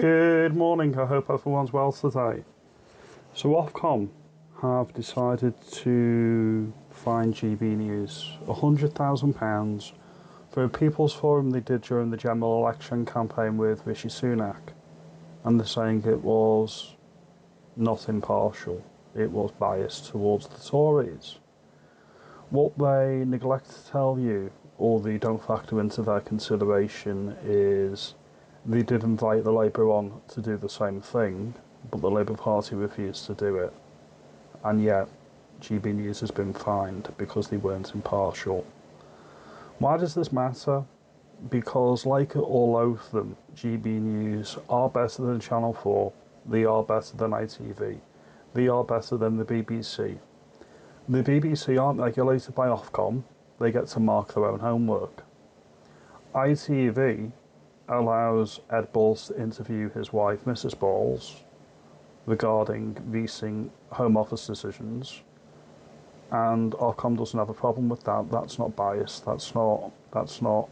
Good morning, I hope everyone's well today. So Ofcom have decided to fine GB News £100,000 for a People's Forum they did during the general election campaign with Rishi Sunak. And they're saying it was not impartial, it was biased towards the Tories. What they neglect to tell you, or they don't factor into their consideration, is they did invite the Labour on to do the same thing, but the Labour Party refused to do it. And yet, GB News has been fined because they weren't impartial. Why does this matter? Because, like all of them, GB News are better than Channel 4, they are better than ITV, they are better than the BBC. The BBC aren't regulated by Ofcom, they get to mark their own homework. ITV allows Ed Balls to interview his wife, Mrs. Balls, regarding recent Home Office decisions, and Ofcom doesn't have a problem with that. That's not biased, that's not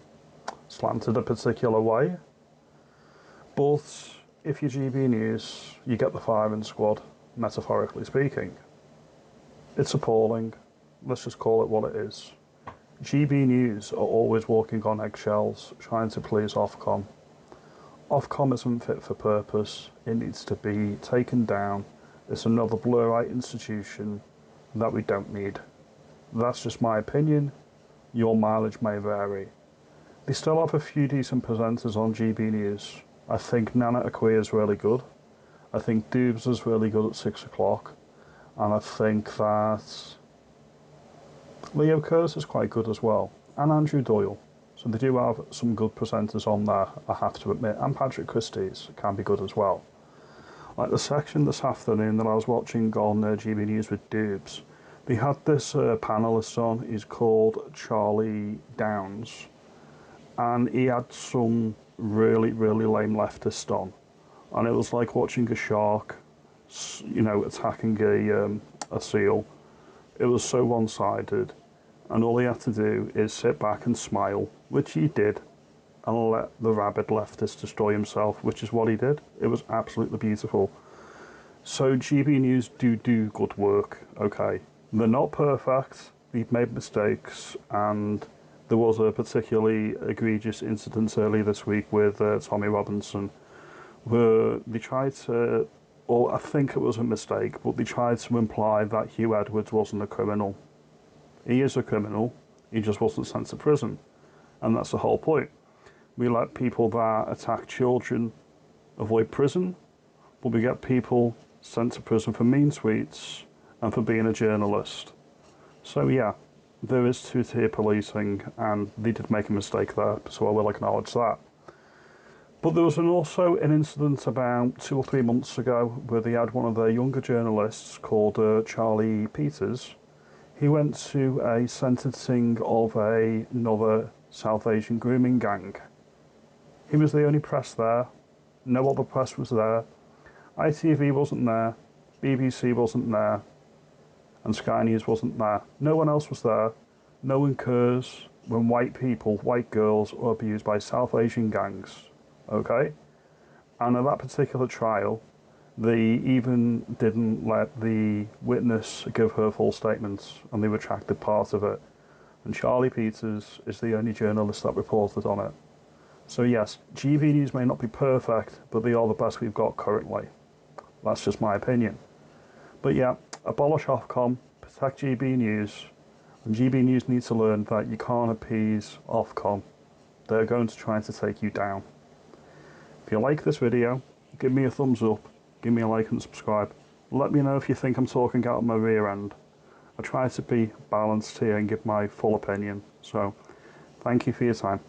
slanted a particular way. But if you're GB News, you get the firing squad, metaphorically speaking. It's appalling. Let's just call it what it is. GB News are always walking on eggshells, trying to please Ofcom. Ofcom isn't fit for purpose. It needs to be taken down. It's another blur-eyed institution that we don't need. That's just my opinion. Your mileage may vary. They still have a few decent presenters on GB News. I think Nana Akua is really good. I think Doobs is really good at 6 o'clock. And I think that Leo Kurz is quite good as well. And Andrew Doyle. So they do have some good presenters on there, I have to admit. And Patrick Christie's can be good as well. Like the section this afternoon that I was watching on GB News with Doobs, they had this panellist on. He's called Charlie Downs. And he had some really lame leftist on. And it was like watching a shark, attacking a seal. It was so one-sided, and all he had to do is sit back and smile, which he did, and let the rabid leftist destroy himself, which is what he did. It was absolutely beautiful. So GB News do good work, okay. They're not perfect, they've made mistakes, and there was a particularly egregious incident earlier this week with Tommy Robinson, where they tried to, or I think it was a mistake, but they tried to imply that Hugh Edwards wasn't a criminal. He is a criminal, he just wasn't sent to prison. And that's the whole point. We let people that attack children avoid prison, but we get people sent to prison for mean tweets and for being a journalist. So yeah, there is two-tier policing, and they did make a mistake there, so I will acknowledge that. But there was also an incident about 2 or 3 months ago where they had one of their younger journalists called Charlie Peters. He went to a sentencing of another South Asian grooming gang. He was the only press there. No other press was there. ITV wasn't there. BBC wasn't there. And Sky News wasn't there. No one else was there. No one cares when white people, white girls, are abused by South Asian gangs. Okay? And at that particular trial, they even didn't let the witness give her full statements, and they retracted part of it. And Charlie Peters is the only journalist that reported on it. So yes, GB News may not be perfect, but they are the best we've got currently. That's just my opinion. But yeah, abolish Ofcom, protect GB News, and GB News needs to learn that you can't appease Ofcom. They're going to try to take you down. If you like this video, give me a thumbs up, give me a like and subscribe. Let me know if you think I'm talking out of my rear end. I try to be balanced here and give my full opinion. So, thank you for your time.